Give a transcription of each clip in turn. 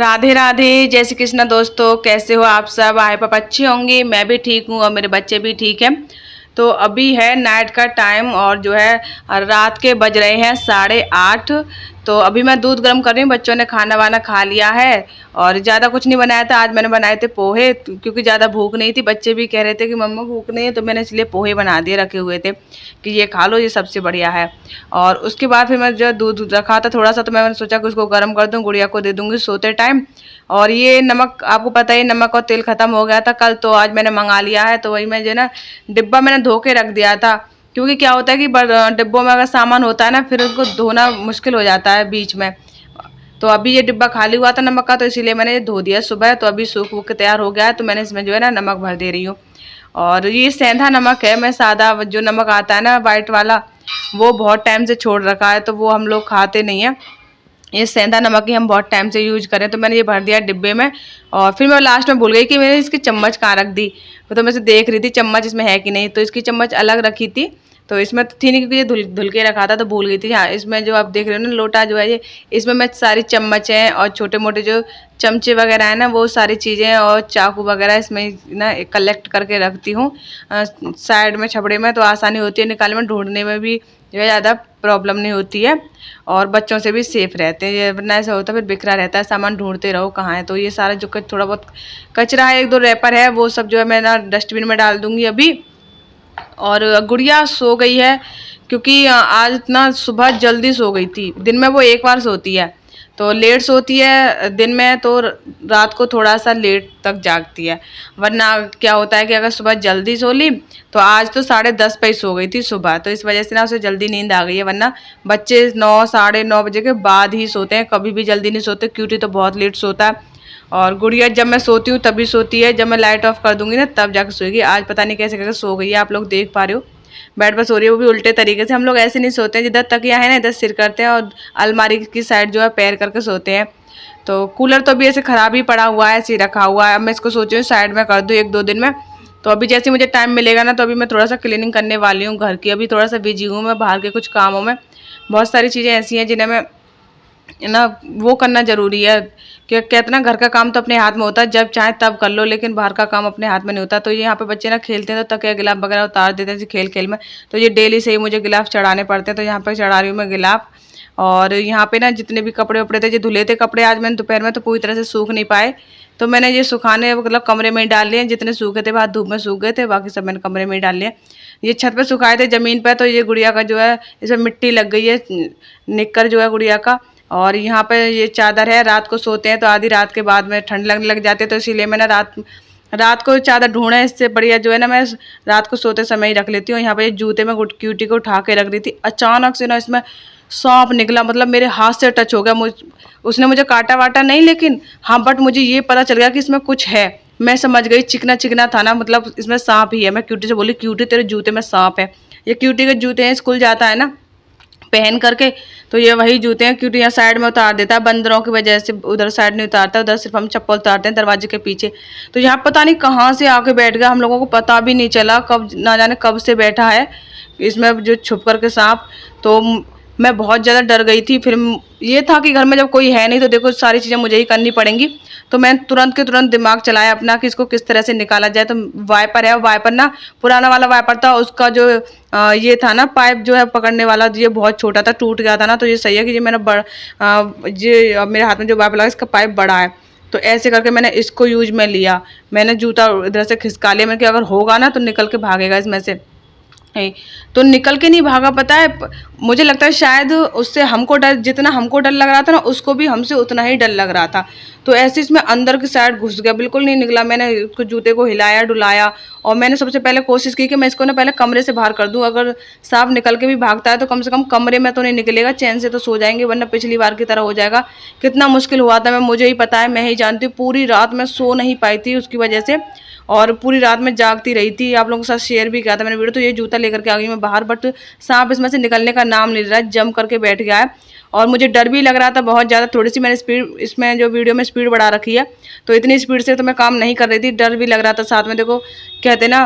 राधे राधे, जय श्री कृष्ण। दोस्तों, कैसे हो आप सब? आए पापा अच्छे होंगे। मैं भी ठीक हूँ और मेरे बच्चे भी ठीक हैं। तो अभी है नाइट का टाइम और जो है रात के बज रहे हैं 8:30। तो अभी मैं दूध गर्म कर रही हूँ। बच्चों ने खाना वाना खा लिया है और ज़्यादा कुछ नहीं बनाया था। आज मैंने बनाए थे पोहे, क्योंकि ज़्यादा भूख नहीं थी। बच्चे भी कह रहे थे कि मम्मा भूख नहीं है, तो मैंने इसलिए पोहे बना दिए, रखे हुए थे कि ये खा लो, ये सबसे बढ़िया है। और उसके बाद फिर मैं जो दूध रखा था थोड़ा सा, तो मैंने सोचा कि उसको गर्म कर दूँ, गुड़िया को दे दूँगी सोते टाइम। और ये नमक, आपको पता ही नमक और तेल ख़त्म हो गया था कल, तो आज मैंने मंगा लिया है। तो वही मैं जो ना डिब्बा मैंने धो के रख दिया था, क्योंकि क्या होता है कि डिब्बों में अगर सामान होता है ना, फिर उसको धोना मुश्किल हो जाता है बीच में। तो अभी ये डिब्बा खाली हुआ था नमक का, तो इसीलिए मैंने ये धो दिया सुबह। तो अभी सूख वूख के तैयार हो गया है, तो मैंने इसमें जो है ना नमक भर दे रही हूँ। और ये सेंधा नमक है, मैं सादा जो नमक आता है ना वाइट वाला, वो बहुत टाइम से छोड़ रखा है, तो वो हम लोग खाते नहीं है। ये सेंधा नमक ही हम बहुत टाइम से यूज करें, तो मैंने ये भर दिया डिब्बे में। और फिर मैं लास्ट में भूल गई कि मैंने इसकी चम्मच कहाँ रख दी। तो मैं से देख रही थी चम्मच इसमें है कि नहीं, तो इसकी चम्मच अलग रखी थी। तो इसमें तो थी नहीं, क्योंकि ये धुल धुल के रखा था, तो भूल गई थी। हाँ, इसमें जो आप देख रहे हो ना लोटा जो है ये, इसमें मैं सारी चम्मचें और छोटे मोटे जो चमचे वगैरह है ना, वो सारी चीज़ें और चाकू वगैरह इसमें ना कलेक्ट करके रखती हूँ साइड में छबड़े में। तो आसानी होती है निकालने में, ढूंढने में भी जो है ज़्यादा प्रॉब्लम नहीं होती है। और बच्चों से भी सेफ रहते हैं ये, वरना ऐसा होता है फिर बिखरा रहता है सामान, ढूंढते रहो कहाँ है। तो ये सारा जो थोड़ा बहुत कचरा है, एक दो रैपर है, वो सब जो है मैं ना डस्टबिन में डाल दूंगी अभी। और गुड़िया सो गई है, क्योंकि आज इतना सुबह जल्दी सो गई थी। दिन में वो एक बार सोती है, तो लेट सोती है दिन में, तो रात को थोड़ा सा लेट तक जागती है। वरना क्या होता है कि अगर सुबह जल्दी सो ली, तो आज तो 10:30 पे ही सो गई थी सुबह, तो इस वजह से ना उसे जल्दी नींद आ गई है। वरना बच्चे 9 9:30 बजे के बाद ही सोते हैं, कभी भी जल्दी नहीं सोते। क्यूटी तो बहुत लेट सोता है। और गुड़िया जब मैं सोती हूँ तभी सोती है, जब मैं लाइट ऑफ कर दूंगी ना तब जाकर सोएगी। आज पता नहीं कैसे करके सो गई है, आप लोग देख पा रहे हो। बेड पर सो रही है, वो भी उल्टे तरीके से। हम लोग ऐसे नहीं सोते हैं, जिधर तकिया है ना इधर सिर करते हैं, और अलमारी की साइड जो है पैर करके सोते हैं। तो कूलर तो अभी ऐसे ख़राब ही पड़ा हुआ है, ऐसे ही रखा हुआ है। अब मैं इसको सोच रही हूँ साइड में कर दूँ 1-2 दिन में। तो अभी जैसे मुझे टाइम मिलेगा ना, तो अभी मैं थोड़ा सा क्लीनिंग करने वाली हूँ घर की। अभी थोड़ा सा बिजी हूँ मैं बाहर के कुछ कामों में। बहुत सारी चीज़ें ऐसी हैं जिन्हें मैं ना वो करना ज़रूरी है। कि कहते ना घर का काम तो अपने हाथ में होता है, जब चाहे तब कर लो, लेकिन बाहर का काम अपने हाथ में नहीं होता। तो ये यहाँ पे बच्चे ना खेलते हैं, तो तकिया गिलाफ वगैरह उतार देते हैं खेल खेल में। तो ये डेली से ही मुझे गिलाफ चढ़ाने पड़ते हैं, तो यहाँ पे चढ़ा रही हूँ मैं गिलाफ। और यहाँ पे ना जितने भी कपड़े उपड़े थे, जो धुले थे कपड़े, आज मैंने दोपहर में तो पूरी तरह से सूख नहीं पाए, तो मैंने ये सुखाने मतलब कमरे में ही डाल लिए। जितने सूखे थे बाहर धूप में सूख गए थे, बाकी सब मैंने कमरे में ही डाल लिया। ये छत पे सुखाए थे ज़मीन पे, तो ये गुड़िया का जो है इसमें मिट्टी लग गई है, निक्कर जो है गुड़िया का। और यहाँ पे ये चादर है, रात को सोते हैं तो आधी रात के बाद में ठंड लगने लग जाती है, तो इसीलिए मैंने रात रात को चादर ढूंढे, इससे बढ़िया जो है ना मैं रात को सोते समय ही रख लेती हूँ। यहाँ पे जूते में क्यूटी को उठा के रख दी थी, अचानक से ना इसमें सांप निकला, मतलब मेरे हाथ से टच हो गया। उसने मुझे काटा वाटा नहीं, लेकिन हाँ बट मुझे ये पता चल गया कि इसमें कुछ है। मैं समझ गई, चिकना चिकना था ना, मतलब इसमें सांप ही है। मैं क्यूटी से बोली, क्यूटी तेरे जूते में सांप है। ये क्यूटी के जूते हैं, स्कूल जाता है ना पहन करके, तो ये वही जूते हैं। क्योंकि यहाँ साइड में उतार देता है, बंदरों की वजह से उधर साइड नहीं उतारता, उधर सिर्फ हम चप्पल उतारते हैं दरवाजे के पीछे। तो यहाँ पता नहीं कहाँ से आके बैठ गया, हम लोगों को पता भी नहीं चला कब, ना जाने कब से बैठा है इसमें जो छुप करके सांप। तो मैं बहुत ज़्यादा डर गई थी। फिर ये था कि घर में जब कोई है नहीं, तो देखो सारी चीज़ें मुझे ही करनी पड़ेंगी। तो मैं तुरंत के तुरंत दिमाग चलाया अपना कि इसको किस तरह से निकाला जाए। तो वाइपर है, वाइपर ना पुराना वाला वाइपर था, उसका जो ये था ना पाइप जो है पकड़ने वाला, ये बहुत छोटा था, टूट गया था ना। तो ये सही है कि ये मैंने ये मेरे हाथ में जो वाइपर लगा, इसका पाइप बड़ा है। तो ऐसे करके मैंने इसको यूज में लिया। मैंने जूता इधर से खिसका लिया, मैंने कि अगर होगा ना तो निकल के भागेगा इसमें से। तो निकल के नहीं भागा, पता है मुझे लगता है शायद उससे हमको डर, जितना हमको डर लग रहा था ना, उसको भी हमसे उतना ही डर लग रहा था। तो ऐसे इसमें अंदर की साइड घुस गया, बिल्कुल नहीं निकला। मैंने उसको जूते को हिलाया डुलाया, और मैंने सबसे पहले कोशिश की कि मैं इसको ना पहले कमरे से बाहर कर दूं। अगर सांप निकल के भी भागता है तो कम से कम कमरे में तो नहीं निकलेगा, चैन से तो सो जाएंगे, वरना पिछली बार की तरह हो जाएगा। कितना मुश्किल हुआ था मैं, मुझे ही पता है, मैं ही जानती हूँ। पूरी रात मैं सो नहीं पाई थी उसकी वजह से, और पूरी रात में जागती रही थी। आप लोगों के साथ शेयर भी किया था मैंने वीडियो। तो ये जूता लेकर के आ गई मैं बाहर, बट सांप इसमें से निकलने का नाम नहीं ले रहा है, जम करके बैठ गया है। और मुझे डर भी लग रहा था बहुत ज़्यादा। थोड़ी सी मैंने स्पीड इसमें जो वीडियो में स्पीड बढ़ा रखी है, तो इतनी स्पीड से तो मैं काम नहीं कर रही थी, डर भी लग रहा था साथ में। देखो कहते ना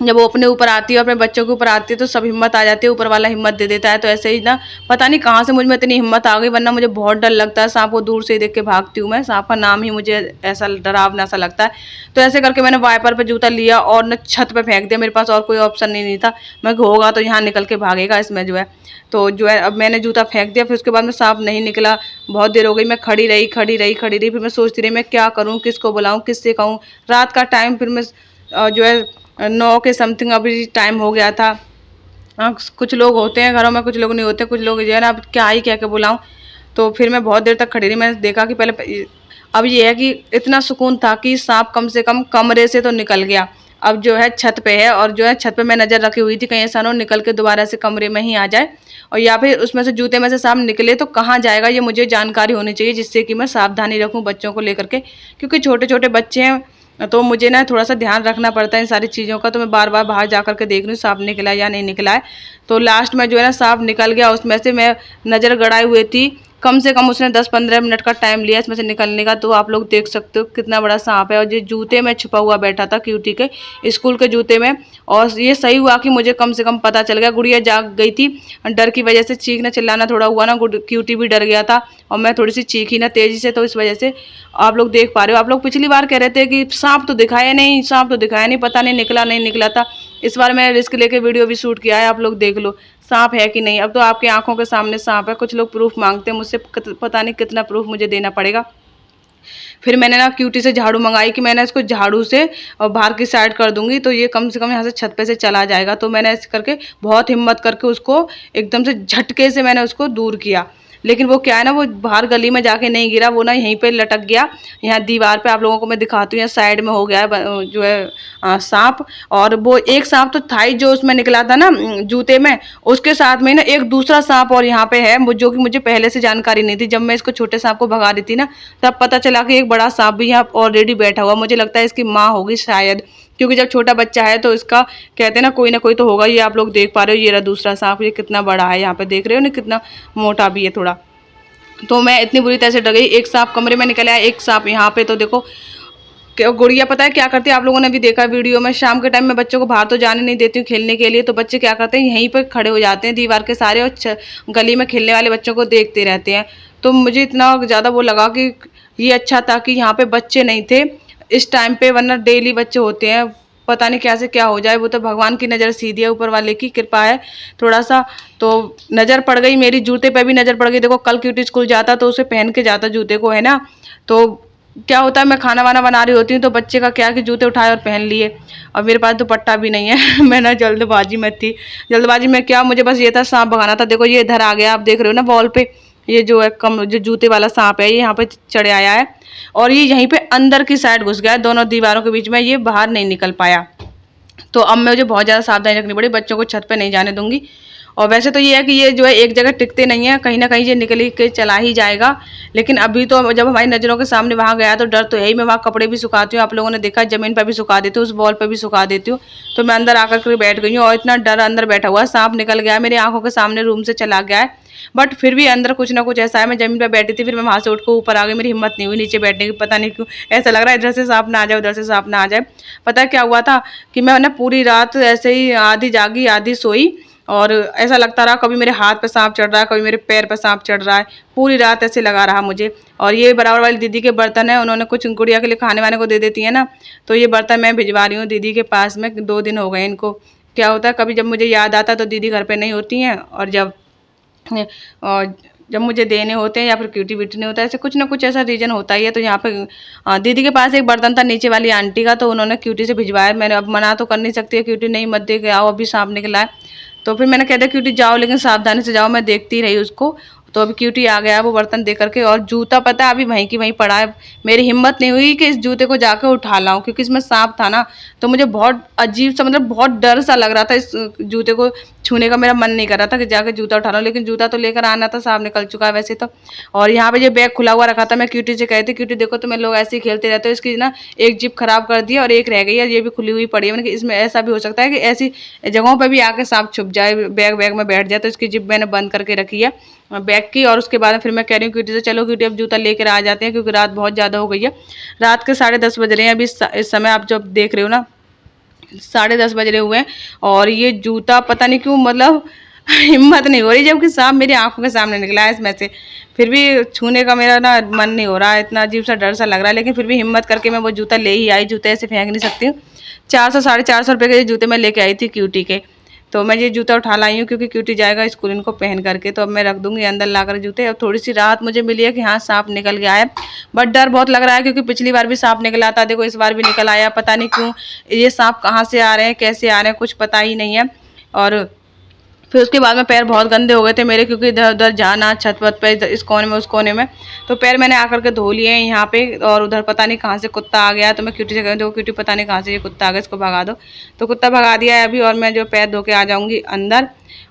जब वो अपने ऊपर आती है, अपने बच्चों के ऊपर आती है, तो सब हिम्मत आ जाती है, ऊपर वाला हिम्मत दे देता है। तो ऐसे ही ना पता नहीं कहाँ से मुझ में इतनी हिम्मत आ गई, वरना मुझे बहुत डर लगता है सांप को, दूर से ही देख के भागती हूँ मैं। सांप का नाम ही मुझे ऐसा डरावना सा लगता है। तो ऐसे करके मैंने वाइपर पे जूता लिया और न छत पे फेंक दिया, मेरे पास और कोई ऑप्शन नहीं था। मैं होगा तो यहाँ निकल के भागेगा इसमें जो है। तो जो है अब मैंने जूता फेंक दिया, फिर उसके बाद में सांप नहीं निकला। बहुत देर हो गई, मैं खड़ी रही खड़ी रही खड़ी रही, फिर मैं सोचती रही मैं क्या करूँ, किसको बुलाऊँ, किससे कहूँ। रात का टाइम, फिर मैं जो है 9 के समथिंग अभी टाइम हो गया था। कुछ लोग होते हैं घरों में, कुछ लोग नहीं होते, कुछ लोग जो है ना, अब क्या ही कह के बुलाऊं। तो फिर मैं बहुत देर तक खड़ी रही, मैंने देखा कि पहले अब ये है कि इतना सुकून था कि सांप कम से कम कमरे से तो निकल गया। अब जो है छत पे है, और जो है छत पे मैं नज़र रखी हुई थी कहीं ऐसा ना हो निकल के दोबारा से कमरे में ही आ जाए, और या फिर उसमें से जूते में से सांप निकले तो कहाँ जाएगा ये मुझे जानकारी होनी चाहिए, जिससे कि मैं सावधानी रखूँ बच्चों को लेकर के, क्योंकि छोटे छोटे बच्चे हैं। तो मुझे ना थोड़ा सा ध्यान रखना पड़ता है इन सारी चीज़ों का। तो मैं बार बार बाहर जा कर के देख रही हूँ सांप निकला या नहीं निकला है। तो लास्ट में जो है ना सांप निकल गया, उसमें से मैं नज़र गड़ाई हुई थी। कम से कम उसने 10-15 मिनट का टाइम लिया इसमें से निकलने का। तो आप लोग देख सकते हो कितना बड़ा सांप है, और ये जूते में छुपा हुआ बैठा था, क्यूटी के स्कूल के जूते में। और ये सही हुआ कि मुझे कम से कम पता चल गया। गुड़िया जाग गई थी, डर की वजह से चीखना चिल्लाना थोड़ा हुआ ना, क्यूटी भी डर गया था, और मैं थोड़ी सी चीखी ना तेजी से, तो इस वजह से आप लोग देख पा रहे हो। आप लोग पिछली बार कह रहे थे कि सांप तो दिखाया नहीं, सांप तो दिखाया नहीं, पता नहीं निकला नहीं निकला था। इस बार मैंने रिस्क लेके वीडियो भी शूट किया है, आप लोग देख लो सांप है कि नहीं। अब तो आपकी आंखों के सामने सांप है। कुछ लोग प्रूफ मांगते हैं मुझसे, पता नहीं कितना प्रूफ मुझे देना पड़ेगा। फिर मैंने ना क्यूटी से झाड़ू मंगाई कि मैंने इसको झाड़ू से और बाहर की साइड कर दूंगी तो ये कम से कम यहाँ से छत पे से चला जाएगा। तो मैंने ऐसे करके बहुत हिम्मत करके उसको एकदम से झटके से मैंने उसको दूर किया। लेकिन वो क्या है ना, वो बाहर गली में जाके नहीं गिरा, वो ना यहीं पे लटक गया। यहाँ दीवार पे आप लोगों को मैं दिखाती हूँ, यहाँ साइड में हो गया है जो है सांप। और वो एक सांप तो था ही जो उसमें निकला था ना जूते में, उसके साथ में ना एक दूसरा सांप और यहाँ पे है जो कि मुझे पहले से जानकारी नहीं थी। जब मैं इसको छोटे सांप को भगा रही थी ना, तब पता चला कि एक बड़ा सांप भी यहाँ ऑलरेडी बैठा हुआ। मुझे लगता है इसकी माँ होगी शायद, क्योंकि जब छोटा बच्चा है तो इसका कहते हैं ना कोई तो होगा। ये आप लोग देख पा रहे हो, ये रहा दूसरा सांप, ये कितना बड़ा है, यहाँ पे देख रहे हो ना कितना मोटा भी है थोड़ा। तो मैं इतनी बुरी तरह से डर गई। एक सांप कमरे में निकल आया, एक सांप यहाँ पे। तो देखो गुड़िया पता है क्या करती है, आप लोगों ने भी देखा वीडियो में, शाम के टाइम में बच्चों को बाहर तो जाने नहीं देती हूँ खेलने के लिए। तो बच्चे क्या करते हैं, यहीं पर खड़े हो जाते हैं दीवार के सारे, और गली में खेलने वाले बच्चों को देखते रहते हैं। तो मुझे इतना ज़्यादा वो लगा कि ये अच्छा था कि यहाँ पे बच्चे नहीं थे इस टाइम पे, वरना डेली बच्चे होते हैं। पता नहीं क्या से क्या हो जाए, वो तो भगवान की नज़र सीधी है, ऊपर वाले की कृपा है थोड़ा सा। तो नज़र पड़ गई मेरी, जूते पे भी नज़र पड़ गई। देखो कल क्यूटी स्कूल जाता तो उसे पहन के जाता जूते को, है ना। तो क्या होता है, मैं खाना वाना बना रही होती हूँ तो बच्चे का क्या कि जूते उठाए और पहन लिए, और मेरे पास दुपट्टा भी नहीं है मैं ना जल्दबाजी में थी। जल्दबाजी में क्या, मुझे बस ये था सांप भगाना था। देखो ये इधर आ गया, आप देख रहे हो ना वॉल पे, ये जो है जो जूते वाला सांप है, ये यहाँ पे चढ़े आया है, और ये यहीं पे अंदर की साइड घुस गया है दोनों दीवारों के बीच में, ये बाहर नहीं निकल पाया। तो अब मुझे बहुत ज़्यादा सावधानी रखनी पड़ी, बच्चों को छत पे नहीं जाने दूंगी। और वैसे तो ये है कि ये जो है एक जगह टिकते नहीं है, कहीं ना कहीं ये निकल के चला ही जाएगा। लेकिन अभी तो जब हमारी नज़रों के सामने वहाँ गया तो डर तो है ही। मैं वहाँ कपड़े भी सुखाती हूँ, आप लोगों ने देखा, ज़मीन पर भी सुखा देती हूँ, उस वॉल पर भी सुखा देती हूँ। तो मैं अंदर आकर के बैठ गई हूँ, और इतना डर अंदर बैठा हुआ, सांप निकल गया मेरी आंखों के सामने, रूम से चला गया है। बट फिर भी अंदर कुछ ना कुछ ऐसा है। मैं जमीन पर बैठी थी, फिर मैं वहाँ से उठ कर ऊपर आ गई, मेरी हिम्मत नहीं हुई नीचे बैठने की। पता नहीं क्यों ऐसा लग रहा है इधर से सांप ना आ जाए, उधर से सांप ना आ जाए। पता है क्या हुआ था कि मैं ना पूरी रात ऐसे ही आधी जागी आधी सोई, और ऐसा लगता रहा कभी मेरे हाथ पे सांप चढ़ रहा है, कभी मेरे पैर पे सांप चढ़ रहा है। पूरी रात ऐसे लगा रहा मुझे। और ये बराबर वाली दीदी के बर्तन है, उन्होंने कुछ गुड़िया के लिए खाने वाने को दे देती है ना, तो ये बर्तन मैं भिजवा रही हूँ दीदी के पास में। 2 दिन हो गए इनको। क्या होता है, कभी जब मुझे याद आता तो दीदी घर पे नहीं होती हैं, और जब मुझे देने होते हैं या फिर क्यूटी विटी नहीं होता है, ऐसे कुछ ना कुछ ऐसा रीज़न होता ही है। तो यहाँ पे दीदी के पास एक बर्तन था नीचे वाली आंटी का, तो उन्होंने क्यूटी से भिजवाया। मैंने अब मना तो कर नहीं सकती है, क्यूटी नहीं मत दे के आओ, अभी सांप निकला है। तो फिर मैंने कह दिया क्यूटी जाओ, लेकिन सावधानी से जाओ। मैं देखती रही उसको। तो अभी क्यूटी आ गया वो बर्तन दे करके, और जूता पता है अभी वहीं की वहीं पड़ा है। मेरी हिम्मत नहीं हुई कि इस जूते को जाके उठा लाऊं, क्योंकि इसमें सांप था ना। तो मुझे बहुत अजीब सा, मतलब बहुत डर सा लग रहा था, इस जूते को छूने का मेरा मन नहीं कर रहा था कि जाके जूता उठा लाऊं। लेकिन जूता तो लेकर आना था, सांप निकल चुका है वैसे तो। और यहाँ पे ये बैग खुला हुआ रखा था, मैं क्यूटी से कहती क्यूटी देखो तुम्हें लोग ऐसे ही खेलते रहते हो, इसकी ना एक जिप खराब कर दी और एक रह गई है, ये भी खुली हुई पड़ी है। मैंने कि इसमें ऐसा भी हो सकता है कि ऐसी जगहों पर भी आके सांप छुप जाए, बैग में बैठ जाए। तो इसकी जिप मैंने बंद करके रखी है बैग की। और उसके बाद फिर मैं कह रही हूँ क्यूटी से चलो क्यूटी अब जूता लेकर आ जाते हैं, क्योंकि रात बहुत ज़्यादा हो गई है। रात के 10:30 बज रहे हैं अभी इस समय, आप जब देख रहे हो ना। 10:30 बज रहे हुए हैं और ये जूता पता नहीं क्यों मतलब हिम्मत नहीं हो रही, जबकि सांप मेरी आंखों के सामने निकला है इसमें से, फिर भी छूने का मेरा ना मन नहीं हो रहा है, इतना अजीब सा डर सा लग रहा है, लेकिन फिर भी हिम्मत करके मैं वो जूता ले ही आई। जूते ऐसे फेंक नहीं सकती हूँ। 400 450 रुपये के जूते मैं लेके आई थी क्यूटी के, तो मैं ये जूता उठा लाई हूँ क्योंकि क्यूटी जाएगा स्कूल इनको पहन करके, तो अब मैं रख दूंगी अंदर ला कर जूते। अब थोड़ी सी राहत मुझे मिली है कि हाँ सांप निकल गया है, बट डर बहुत लग रहा है क्योंकि पिछली बार भी सांप निकला था, देखो इस बार भी निकल आया, पता नहीं क्यों ये सांप कहाँ से आ रहे हैं, कैसे आ रहे हैं, कुछ पता ही नहीं है। और फिर उसके बाद में पैर बहुत गंदे हो गए थे मेरे, क्योंकि इधर उधर जाना छत वत पे, इस कोने में उस कोने में, तो पैर मैंने आकर के धो लिए हैं यहाँ पे। और उधर पता नहीं कहाँ से कुत्ता आ गया, तो मैं क्यूटी से कहूँ देखो क्यूटी पता नहीं कहाँ से ये कुत्ता आ गया, इसको भगा दो। तो कुत्ता भगा दिया है अभी, और मैं जो पैर धो के आ जाऊँगी अंदर।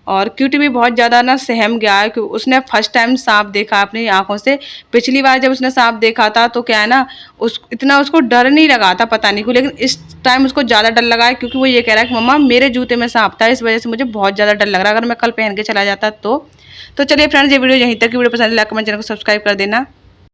और क्यूटी भी बहुत ज़्यादा ना सहम गया है क्योंकि उसने फर्स्ट टाइम सांप देखा अपनी आंखों से। पिछली बार जब उसने सांप देखा था तो क्या है ना, उस इतना उसको डर नहीं लगा था पता नहीं क्यों, लेकिन इस टाइम उसको ज़्यादा डर लगा है क्योंकि वो ये कह रहा है कि मम्मा मेरे जूते में सांप था, इस वजह से मुझे बहुत ज़्यादा डर लग रहा है, अगर मैं कल पहन के चला जाता तो। चलिए फ्रेंड्स, ये वीडियो यहीं तक की। वीडियो पसंद है लाइक कमेंट, चैनल को सब्सक्राइब कर देना।